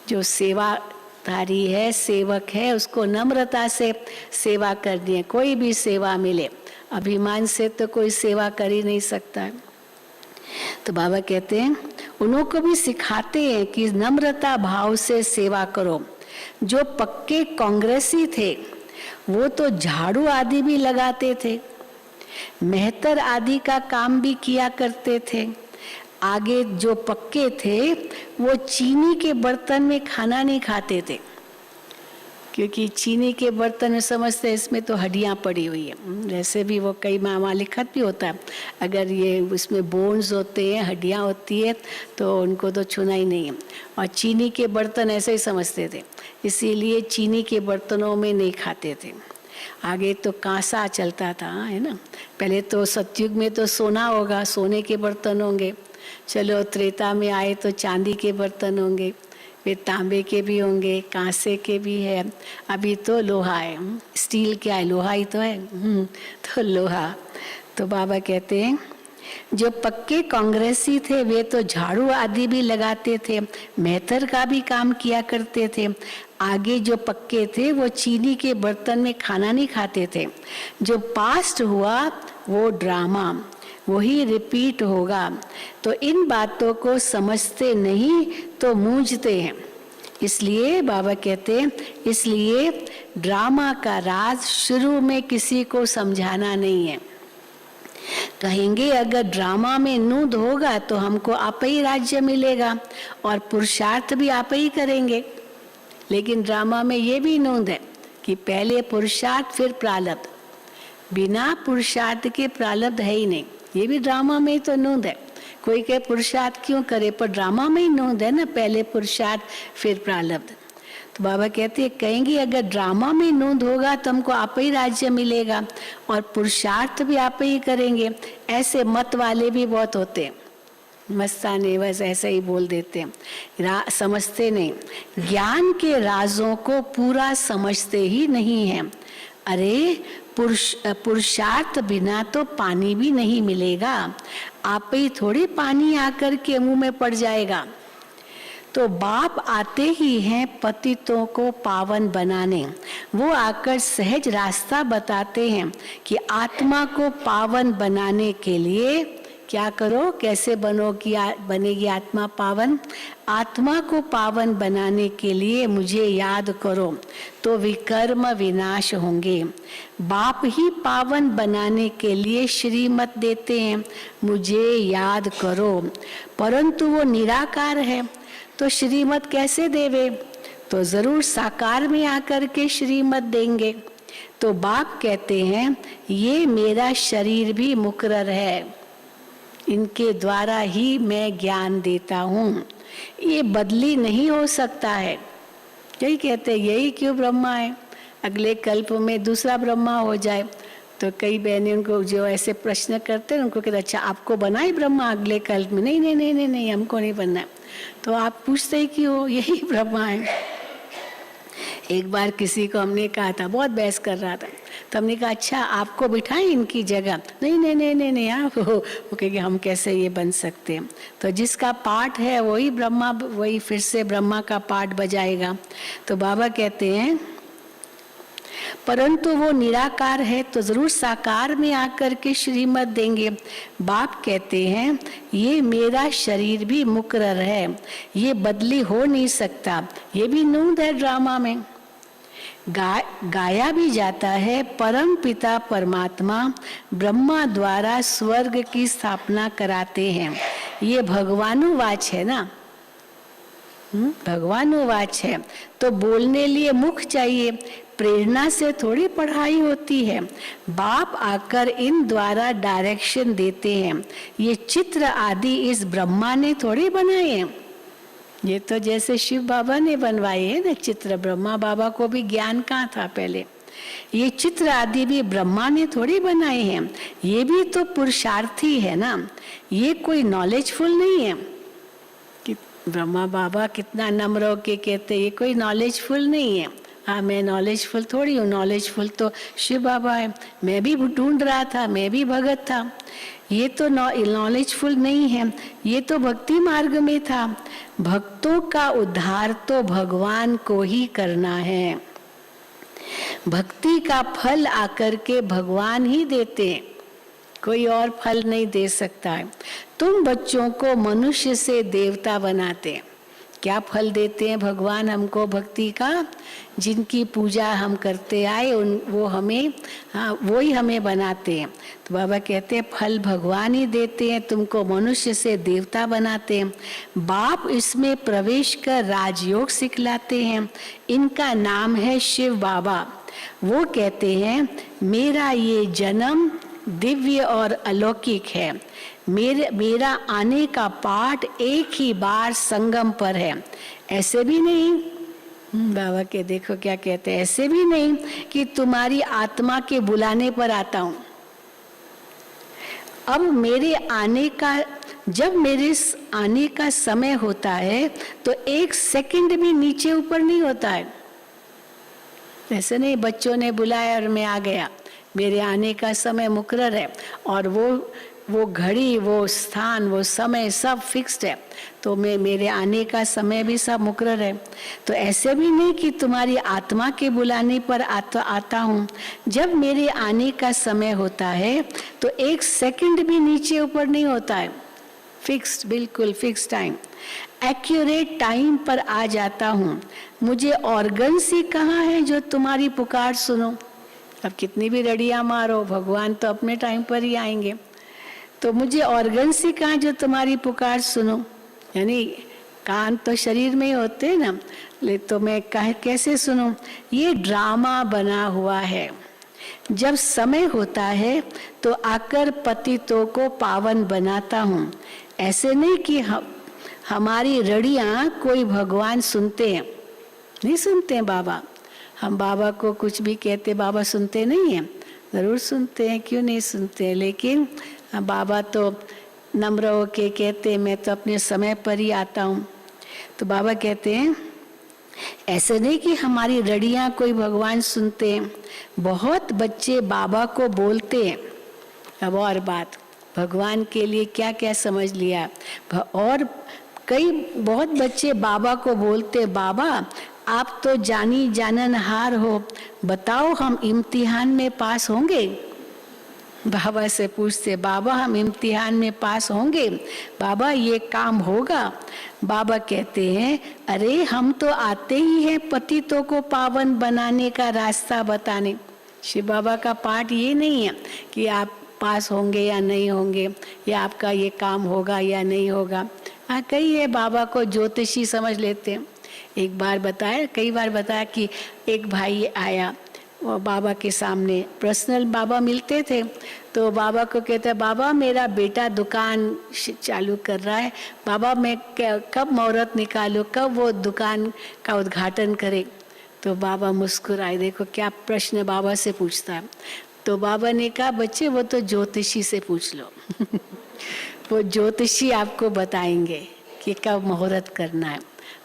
जो सेवाधारी है, सेवक है, उसको नम्रता से सेवा करनी है। कोई भी सेवा मिले, अभिमान से तो कोई सेवा कर ही नहीं सकता है। तो बाबा कहते हैं उन्हों को भी सिखाते हैं कि नम्रता भाव से सेवा करो। जो पक्के कांग्रेसी थे वो तो झाड़ू आदि भी लगाते थे, मेहतर आदि का काम भी किया करते थे। आगे जो पक्के थे वो चीनी के बर्तन में खाना नहीं खाते थे, क्योंकि चीनी के बर्तन में समझते हैं इसमें तो हड्डियाँ पड़ी हुई है। वैसे भी वो कई मामा लिखत भी होता है, अगर ये उसमें बोन्स होते हैं, हड्डियाँ होती है, तो उनको तो छूना ही नहीं है। और चीनी के बर्तन ऐसे ही समझते थे, इसीलिए चीनी के बर्तनों में नहीं खाते थे। आगे तो कांसा चलता था, है ना। पहले तो सतयुग में तो सोना होगा, सोने के बर्तन होंगे। चलो त्रेता में आए तो चांदी के बर्तन होंगे, फिर तांबे के भी होंगे, कांसे के भी है, अभी तो लोहा है। स्टील क्या है, लोहा ही तो है। तो लोहा। तो बाबा कहते हैं जो पक्के कांग्रेसी थे वे तो झाड़ू आदि भी लगाते थे, मेहतर का भी काम किया करते थे। आगे जो पक्के थे वो चीनी के बर्तन में खाना नहीं खाते थे। जो पास्ट हुआ वो ड्रामा, वही रिपीट होगा। तो इन बातों को समझते नहीं तो मूंझते हैं। इसलिए बाबा कहते हैं, इसलिए ड्रामा का राज शुरू में किसी को समझाना नहीं है। कहेंगे अगर ड्रामा में नूद होगा तो हमको आप ही राज्य मिलेगा और पुरुषार्थ भी आप ही करेंगे। लेकिन ड्रामा में ये भी नूद है कि पहले पुरुषार्थ फिर प्रारब्ध, बिना पुरुषार्थ के प्रारब्ध है ही नहीं। ये भी ड्रामा में ही तो नूद है। कोई कहे पुरुषार्थ क्यों करे, पर ड्रामा में ही नूद है ना, पहले पुरुषार्थ फिर प्रारब्ध। तो बाबा कहते हैं कहेंगे अगर ड्रामा में नूद होगा तो हमको आप ही राज्य मिलेगा और पुरुषार्थ भी आप ही करेंगे। ऐसे मत वाले भी बहुत होते हैं, मस्ताने बस ऐसे ही बोल देते हैं, समझते नहीं, ज्ञान के राजों को पूरा समझते ही नहीं है। अरे पुरुषार्थ बिना तो पानी भी नहीं मिलेगा, आप ही थोड़ी पानी आकर के मुंह में पड़ जाएगा। तो बाप आते ही हैं पतितों को पावन बनाने, वो आकर सहज रास्ता बताते हैं कि आत्मा को पावन बनाने के लिए क्या करो, कैसे बनेगी आत्मा पावन। आत्मा को पावन बनाने के लिए मुझे याद करो तो विकर्म विनाश होंगे। बाप ही पावन बनाने के लिए श्रीमत देते हैं, मुझे याद करो। परंतु वो निराकार है तो श्रीमत कैसे देवे, तो जरूर साकार में आकर के श्रीमत देंगे। तो बाप कहते हैं ये मेरा शरीर भी मुकर्रर है, इनके द्वारा ही मैं ज्ञान देता हूँ, ये बदली नहीं हो सकता है। यही कहते हैं, यही क्यों ब्रह्मा है, अगले कल्प में दूसरा ब्रह्मा हो जाए। तो कई बहनें उनको जो ऐसे प्रश्न करते हैं उनको कहते अच्छा आपको बनाए ब्रह्मा अगले कल्प में, नहीं नहीं नहीं नहीं नहीं हमको नहीं बनना है। तो आप पूछते ही क्यों, यही ब्रह्मा है। एक बार किसी को हमने कहा था, बहुत बहस कर रहा था, तो हमने कहा अच्छा आपको बिठाएं इनकी जगह, नहीं नहीं नहीं नहीं नहीं आप वो कहेंगे हम कैसे ये बन सकते हैं। तो जिसका पाठ है वही ब्रह्मा, वही फिर से ब्रह्मा का पाठ बजाएगा। तो बाबा कहते हैं परंतु वो निराकार है तो जरूर साकार में आकर के श्रीमत देंगे। बाप कहते हैं ये मेरा शरीर भी मुकर्रर है, ये बदली हो नहीं सकता, ये भी नूद है ड्रामा में। गाया भी जाता है परम पिता परमात्मा ब्रह्मा द्वारा स्वर्ग की स्थापना कराते हैं, ये भगवानुवाच है ना, भगवानुवाच है। तो बोलने लिए मुख चाहिए, प्रेरणा से थोड़ी पढ़ाई होती है। बाप आकर इन द्वारा डायरेक्शन देते हैं, ये चित्र आदि इस ब्रह्मा ने थोड़ी बनाए हैं, ये तो जैसे शिव बाबा ने बनवाए हैं ना चित्र। ब्रह्मा बाबा को भी ज्ञान कहाँ था पहले, ये चित्र आदि भी ब्रह्मा ने थोड़ी बनाए हैं, ये भी तो पुरुषार्थी है ना, ये कोई नॉलेजफुल नहीं है। कि ब्रह्मा बाबा कितना नम्र होके कहते ये कोई नॉलेजफुल नहीं है। हाँ मैं नॉलेजफुल थोड़ी हूँ, नॉलेजफुल तो शिव बाबा है, मैं भी ढूंढ रहा था, मैं भी भगत था। ये तो नॉलेजफुल नहीं है, ये तो भक्ति मार्ग में था। भक्तों का उद्धार तो भगवान को ही करना है, भक्ति का फल आकर के भगवान ही देते हैं, कोई और फल नहीं दे सकता है। तुम बच्चों को मनुष्य से देवता बनाते, क्या फल देते हैं भगवान हमको भक्ति का? जिनकी पूजा हम करते आए वो हमें, हाँ वो ही हमें बनाते हैं। तो बाबा कहते हैं फल भगवान ही देते हैं, तुमको मनुष्य से देवता बनाते हैं। बाप इसमें प्रवेश कर राजयोग सिखलाते हैं। इनका नाम है शिव बाबा। वो कहते हैं मेरा ये जन्म दिव्य और अलौकिक है। मेरा आने का पाठ एक ही बार संगम पर है। ऐसे भी नहीं, बाबा के देखो क्या कहते हैं, ऐसे भी नहीं कि तुम्हारी आत्मा के बुलाने पर आता हूं। अब जब मेरे आने का समय होता है तो एक सेकंड भी नीचे ऊपर नहीं होता है। ऐसे नहीं बच्चों ने बुलाया और मैं आ गया, मेरे आने का समय मुकर्रर है और वो घड़ी, वो स्थान, वो समय सब फिक्स्ड है। तो मेरे आने का समय भी सब मुकर्रर है। तो ऐसे भी नहीं कि तुम्हारी आत्मा के बुलाने पर आता हूँ। जब मेरे आने का समय होता है तो एक सेकंड भी नीचे ऊपर नहीं होता है। फिक्स्ड, बिल्कुल फिक्स टाइम, एक्यूरेट टाइम पर आ जाता हूँ। मुझे ऑर्गन से कहाँ है जो तुम्हारी पुकार सुनो। अब कितनी भी रड़ियाँ मारो, भगवान तो अपने टाइम पर ही आएंगे। तो मुझे ऑर्गन से कहाँ जो तुम्हारी पुकार सुनो, यानी कान तो शरीर में ही होते हैं ना, ले तो मैं कैसे सुनूं? ये ड्रामा बना हुआ है। जब समय होता है तो आकर पतितों को पावन बनाता हूँ। ऐसे नहीं कि हमारी रड़ियाँ कोई भगवान सुनते हैं, नहीं सुनते हैं बाबा। हम बाबा को कुछ भी कहते, बाबा सुनते नहीं हैं? जरूर सुनते हैं, क्यों नहीं सुनते हैं। लेकिन बाबा तो नम्र होके कहते मैं तो अपने समय पर ही आता हूँ। तो बाबा कहते हैं ऐसे नहीं कि हमारी रड़ियाँ कोई भगवान सुनते हैं। बहुत बच्चे बाबा को बोलते हैं। अब और बात, भगवान के लिए क्या क्या समझ लिया। और बहुत बच्चे बाबा को बोलते, बाबा आप तो जानी जाननहार हो, बताओ हम इम्तिहान में पास होंगे। बाबा से पूछते, बाबा हम इम्तिहान में पास होंगे, बाबा ये काम होगा? बाबा कहते हैं अरे हम तो आते ही हैं पतितों को पावन बनाने का रास्ता बताने। शिव बाबा का पाठ ये नहीं है कि आप पास होंगे या नहीं होंगे, या आपका ये काम होगा या नहीं होगा। हाँ, कई है बाबा को ज्योतिषी समझ लेते हैं। एक बार बताया, कई बार बताया कि एक भाई आया वो बाबा के सामने, पर्सनल बाबा मिलते थे। तो बाबा को कहता है बाबा मेरा बेटा दुकान चालू कर रहा है, बाबा मैं कब मुहूर्त निकालूं, कब वो दुकान का उद्घाटन करे। तो बाबा मुस्कुराए, देखो क्या प्रश्न बाबा से पूछता है। तो बाबा ने कहा बच्चे वो तो ज्योतिषी से पूछ लो वो ज्योतिषी आपको बताएंगे कि कब मुहूर्त करना है।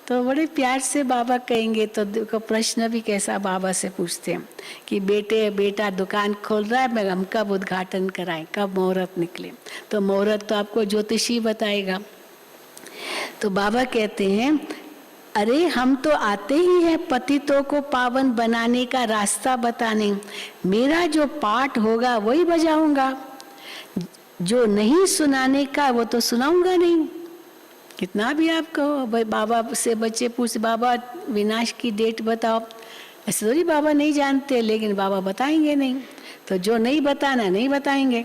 तो बड़े प्यार से बाबा कहेंगे। तो देखो प्रश्न भी कैसा बाबा से पूछते हैं कि बेटा दुकान खोल रहा है, हम कब उद्घाटन कराएं, कब मुहूर्त निकले। तो मुहूर्त तो आपको ज्योतिषी बताएगा। तो बाबा कहते हैं अरे हम तो आते ही हैं पतितों को पावन बनाने का रास्ता बताने। मेरा जो पाठ होगा वही बजाऊंगा, जो नहीं सुनाने का वो तो सुनाऊंगा नहीं। कितना भी आप कहो, बाबा से बच्चे पूछ, बाबा विनाश की डेट बताओ, ऐसे थोड़ी बाबा नहीं जानते, लेकिन बाबा बताएंगे नहीं। तो जो नहीं बताना नहीं बताएंगे,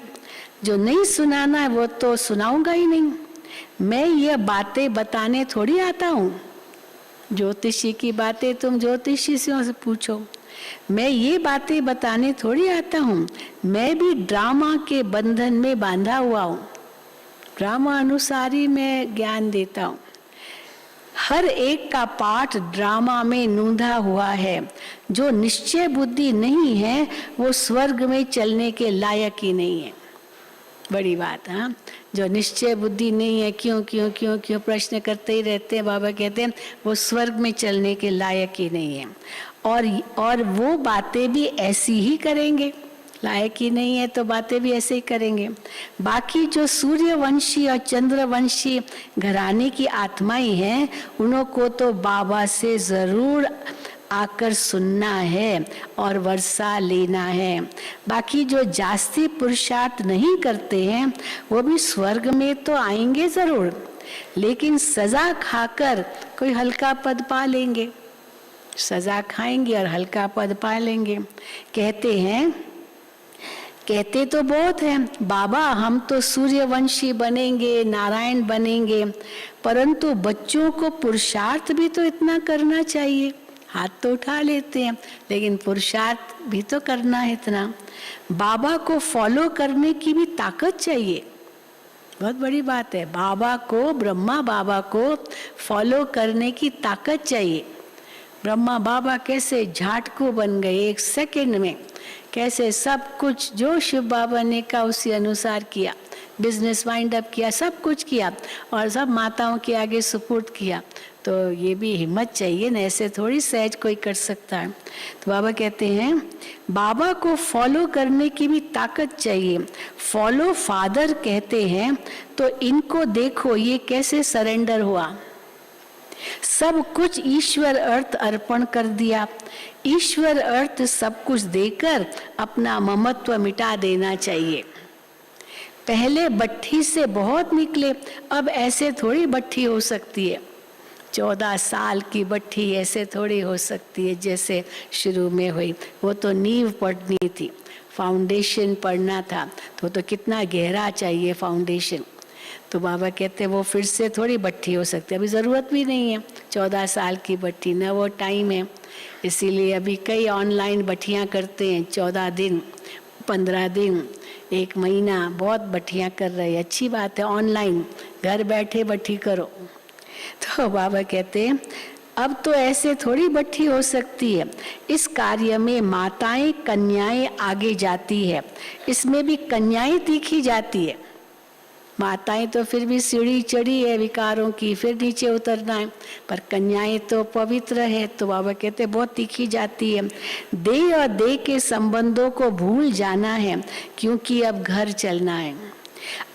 जो नहीं सुनाना है वो तो सुनाऊंगा ही नहीं। मैं ये बातें बताने थोड़ी आता हूँ। ज्योतिषी की बातें तुम ज्योतिषी से पूछो, मैं ये बातें बताने थोड़ी आता हूँ। मैं भी ड्रामा के बंधन में बांधा हुआ हूँ, ड्रामा अनुसारी मैं ज्ञान देता हूँ। हर एक का पाठ ड्रामा में नूंधा हुआ है। जो निश्चय बुद्धि नहीं है वो स्वर्ग में चलने के लायक ही नहीं है। बड़ी बात, हाँ, जो निश्चय बुद्धि नहीं है, क्यों क्यों क्यों क्यों प्रश्न करते ही रहते हैं। बाबा कहते हैं वो स्वर्ग में चलने के लायक ही नहीं है। और वो बातें भी ऐसी ही करेंगे, लायक ही नहीं है तो बातें भी ऐसे ही करेंगे। बाकी जो सूर्यवंशी और चंद्रवंशी घराने की आत्माएं हैं, उनको तो बाबा से जरूर आकर सुनना है और वर्षा लेना है। बाकी जो जास्ती पुरुषार्थ नहीं करते हैं वो भी स्वर्ग में तो आएंगे जरूर, लेकिन सजा खाकर कोई हल्का पद पा लेंगे, सजा खाएंगे और हल्का पद पा लेंगे। कहते तो बहुत हैं बाबा हम तो सूर्यवंशी बनेंगे, नारायण बनेंगे, परंतु बच्चों को पुरुषार्थ भी तो इतना करना चाहिए। हाथ तो उठा लेते हैं लेकिन पुरुषार्थ भी तो करना है इतना। बाबा को फॉलो करने की भी ताकत चाहिए, बहुत बड़ी बात है। बाबा को, ब्रह्मा बाबा को फॉलो करने की ताकत चाहिए। ब्रह्मा बाबा कैसे झाटकू बन गए, एक सेकंड में कैसे सब कुछ जो शिव बाबा ने कहा उसी अनुसार किया, बिजनेस वाइंड अप किया, सब कुछ किया और सब माताओं के आगे सुपुर्द किया। तो ये भी हिम्मत चाहिए ना, ऐसे थोड़ी सहज कोई कर सकता है। तो बाबा कहते हैं बाबा को फॉलो करने की भी ताकत चाहिए। फॉलो फादर कहते हैं तो इनको देखो ये कैसे सरेंडर हुआ, सब कुछ ईश्वर अर्थ अर्पण कर दिया। ईश्वर अर्थ सब कुछ देकर अपना ममत्व मिटा देना चाहिए। पहले भट्ठी से बहुत निकले, अब ऐसे थोड़ी भट्ठी हो सकती है। 14 साल की भट्ठी ऐसे थोड़ी हो सकती है जैसे शुरू में हुई। वो तो नींव पढ़नी थी, फाउंडेशन पढ़ना था, तो कितना गहरा चाहिए फाउंडेशन। तो बाबा कहते वो फिर से थोड़ी भट्ठी हो सकती है, अभी ज़रूरत भी नहीं है 14 साल की भट्ठी, न वो टाइम है। इसीलिए अभी कई ऑनलाइन भट्टियाँ करते हैं, 14 दिन, 15 दिन, 1 महीना, बहुत भट्टियाँ कर रहे हैं। अच्छी बात है, ऑनलाइन घर बैठे भट्टी करो। तो बाबा कहते हैं अब तो ऐसे थोड़ी भट्टी हो सकती है। इस कार्य में माताएं कन्याएं आगे जाती है, इसमें भी कन्याएं तीखी जाती है। माताएं तो फिर भी सीढ़ी चढ़ी है विकारों की, फिर नीचे उतरना है, पर कन्याएं तो पवित्र है। तो बाबा कहते बहुत तीखी जाती है। देह और देह के संबंधों को भूल जाना है क्योंकि अब घर चलना है।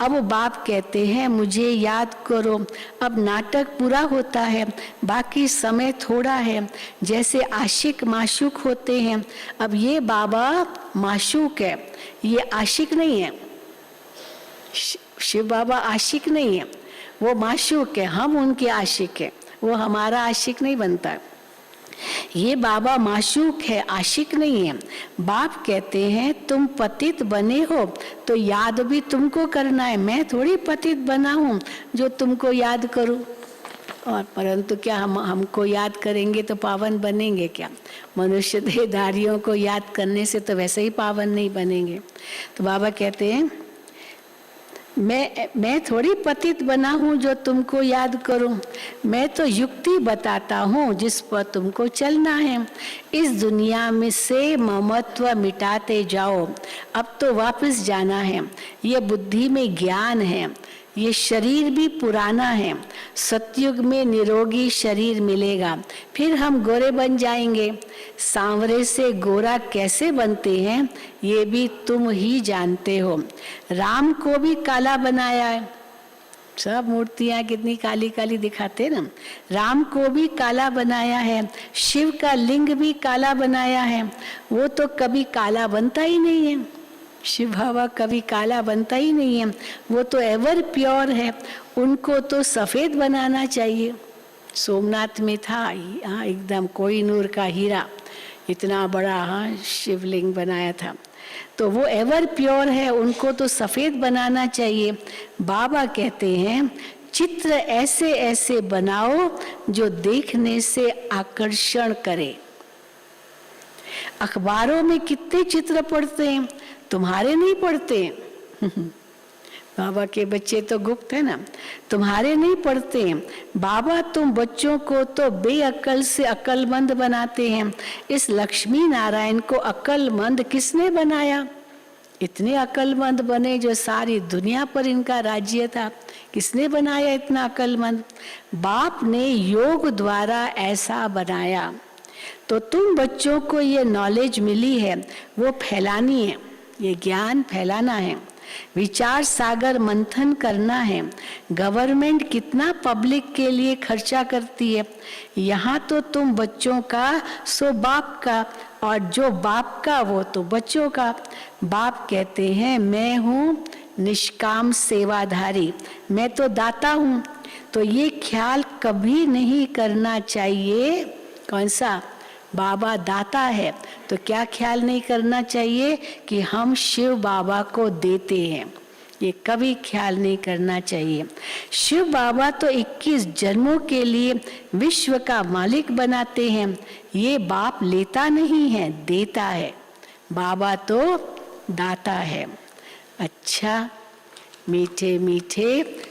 अब बाप कहते हैं मुझे याद करो, अब नाटक पूरा होता है, बाकी समय थोड़ा है। जैसे आशिक माशूक होते हैं, अब ये बाबा माशूक है, ये आशिक नहीं है। शिव बाबा आशिक नहीं है, वो माशूक है, हम उनके आशिक है, वो हमारा आशिक नहीं बनता। ये बाबा माशूक है, आशिक नहीं है। बाप कहते हैं तुम पतित बने हो तो याद भी तुमको करना है, मैं थोड़ी पतित बना हूँ जो तुमको याद करूँ। और परंतु क्या हमको याद करेंगे तो पावन बनेंगे क्या? मनुष्य देहधारियों को याद करने से तो वैसे ही पावन नहीं बनेंगे। तो बाबा कहते हैं मैं थोड़ी पतित बना हूँ जो तुमको याद करूँ, मैं तो युक्ति बताता हूँ जिस पर तुमको चलना है। इस दुनिया में से ममत्व मिटाते जाओ, अब तो वापस जाना है। ये बुद्धि में ज्ञान है, ये शरीर भी पुराना है, सतयुग में निरोगी शरीर मिलेगा, फिर हम गोरे बन जाएंगे। सांवरे से गोरा कैसे बनते हैं ये भी तुम ही जानते हो। राम को भी काला बनाया है, सब मूर्तियां कितनी काली काली दिखाते ना, राम को भी काला बनाया है। शिव का लिंग भी काला बनाया है, वो तो कभी काला बनता ही नहीं है। शिव बाबा कभी काला बनता ही नहीं है, वो तो एवर प्योर है, उनको तो सफेद बनाना चाहिए। सोमनाथ में था हाँ एकदम कोहिनूर का हीरा, इतना बड़ा हाँ शिवलिंग बनाया था, तो वो एवर प्योर है, उनको तो सफेद बनाना चाहिए। बाबा कहते हैं चित्र ऐसे ऐसे बनाओ जो देखने से आकर्षण करे। अखबारों में कितने चित्र पढ़ते हैं, तुम्हारे नहीं पढ़ते बाबा के बच्चे तो गुप्त है ना, तुम्हारे नहीं पढ़ते हैं। बाबा तुम बच्चों को तो बेअक्ल से अक्लमंद बनाते हैं। इस लक्ष्मी नारायण को अक्लमंद किसने बनाया? इतने अक्लमंद बने जो सारी दुनिया पर इनका राज्य था, किसने बनाया इतना अक्लमंद? बाप ने योग द्वारा ऐसा बनाया। तो तुम बच्चों को ये नॉलेज मिली है वो फैलानी है, ये ज्ञान फैलाना है, विचार सागर मंथन करना है। गवर्नमेंट कितना पब्लिक के लिए खर्चा करती है, यहाँ तो तुम बच्चों का सो बाप का, और जो बाप का वो तो बच्चों का। बाप कहते हैं मैं हूँ निष्काम सेवाधारी, मैं तो दाता हूँ, तो ये ख्याल कभी नहीं करना चाहिए। कौन सा? बाबा दाता है, तो क्या ख्याल नहीं करना चाहिए कि हम शिव बाबा को देते हैं। ये कभी ख्याल नहीं करना चाहिए। शिव बाबा तो 21 जन्मों के लिए विश्व का मालिक बनाते हैं। ये बाप लेता नहीं है, देता है। बाबा तो दाता है। अच्छा, मीठे मीठे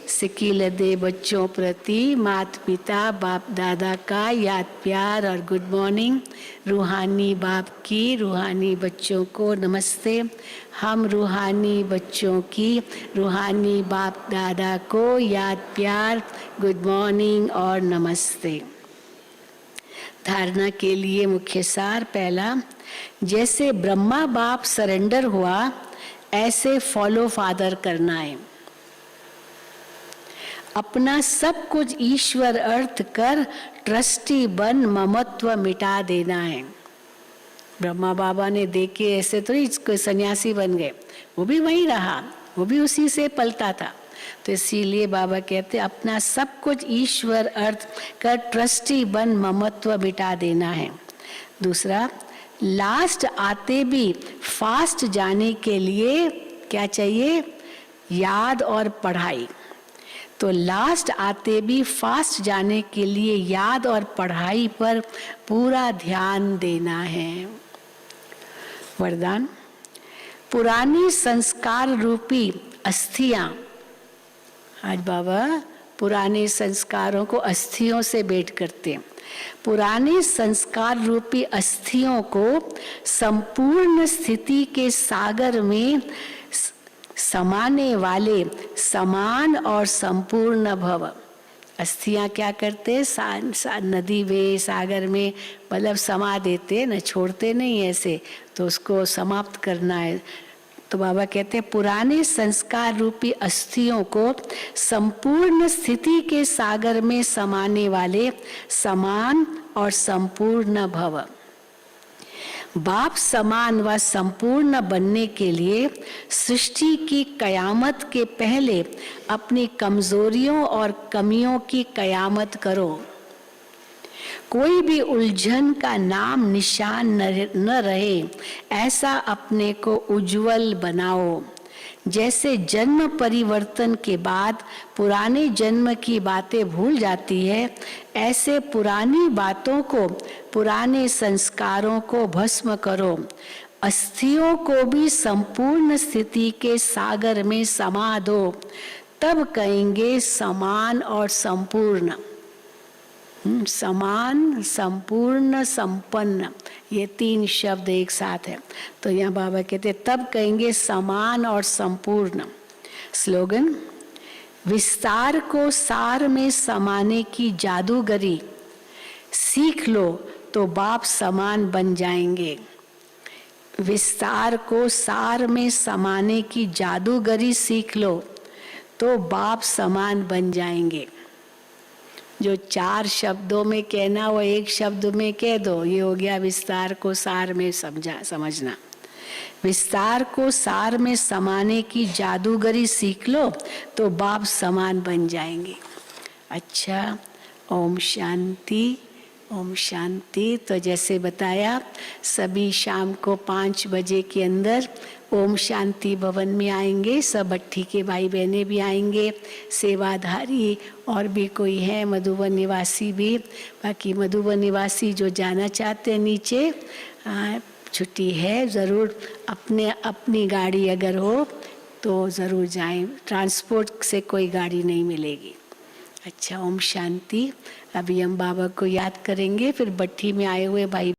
सिकिलदे बच्चों प्रति माता पिता बाप दादा का याद प्यार और गुड मॉर्निंग। रूहानी बाप की रूहानी बच्चों को नमस्ते। हम रूहानी बच्चों की रूहानी बाप दादा को याद प्यार, गुड मॉर्निंग और नमस्ते। धारणा के लिए मुख्य सार पहला, जैसे ब्रह्मा बाप सरेंडर हुआ ऐसे फॉलो फादर करना है। अपना सब कुछ ईश्वर अर्थ कर ट्रस्टी बन ममत्व मिटा देना है। ब्रह्मा बाबा ने देखे ऐसे तो इसको सन्यासी बन गए, वो भी वही रहा, वो भी उसी से पलता था। तो इसीलिए बाबा कहते अपना सब कुछ ईश्वर अर्थ कर ट्रस्टी बन ममत्व मिटा देना है। दूसरा, लास्ट आते भी फास्ट जाने के लिए क्या चाहिए? याद और पढ़ाई। तो लास्ट आते भी फास्ट जाने के लिए याद और पढ़ाई पर पूरा ध्यान देना है। वरदान, पुरानी संस्कार रूपी अस्थियां, आज बाबा पुराने संस्कारों को अस्थियों से भेंट करते हैं। पुराने संस्कार रूपी अस्थियों को संपूर्ण स्थिति के सागर में समाने वाले समान और संपूर्ण भव। अस्थियां क्या करते? नदी में सागर में मतलब समा देते, न छोड़ते नहीं ऐसे, तो उसको समाप्त करना है। तो बाबा कहते हैं पुराने संस्कार रूपी अस्थियों को संपूर्ण स्थिति के सागर में समाने वाले समान और संपूर्ण भव। बाप समान व संपूर्ण बनने के लिए सृष्टि की कयामत के पहले अपनी कमजोरियों और कमियों की कयामत करो। कोई भी उलझन का नाम निशान न रहे, ऐसा अपने को उज्जवल बनाओ। जैसे जन्म परिवर्तन के बाद पुराने जन्म की बातें भूल जाती है, ऐसे पुरानी बातों को, पुराने संस्कारों को भस्म करो। अस्थियों को भी संपूर्ण स्थिति के सागर में समा दो, तब कहेंगे समान और संपूर्ण। समान, संपूर्ण, संपन्न, ये तीन शब्द एक साथ है। तो यहाँ बाबा कहते तब कहेंगे समान और संपूर्ण। स्लोगन, विस्तार को सार में समाने की जादूगरी सीख लो तो बाप समान बन जाएंगे। विस्तार को सार में समाने की जादूगरी सीख लो तो बाप समान बन जाएंगे। जो 4 शब्दों में कहना वो एक शब्द में कह दो, ये हो गया विस्तार को सार में समझना। विस्तार को सार में समाने की जादूगरी सीख लो तो बाप समान बन जाएंगे। अच्छा, ओम शांति, ओम शांति। तो जैसे बताया सभी शाम को 5 बजे के अंदर ओम शांति भवन में आएंगे। सब भट्ठी के भाई बहनें भी आएंगे, सेवाधारी और भी कोई है, मधुबन निवासी भी। बाकी मधुबन निवासी जो जाना चाहते हैं नीचे, छुट्टी है, ज़रूर अपनी गाड़ी अगर हो तो ज़रूर जाएं। ट्रांसपोर्ट से कोई गाड़ी नहीं मिलेगी। अच्छा, ओम शांति। अभी हम बाबा को याद करेंगे, फिर भट्ठी में आए हुए भाई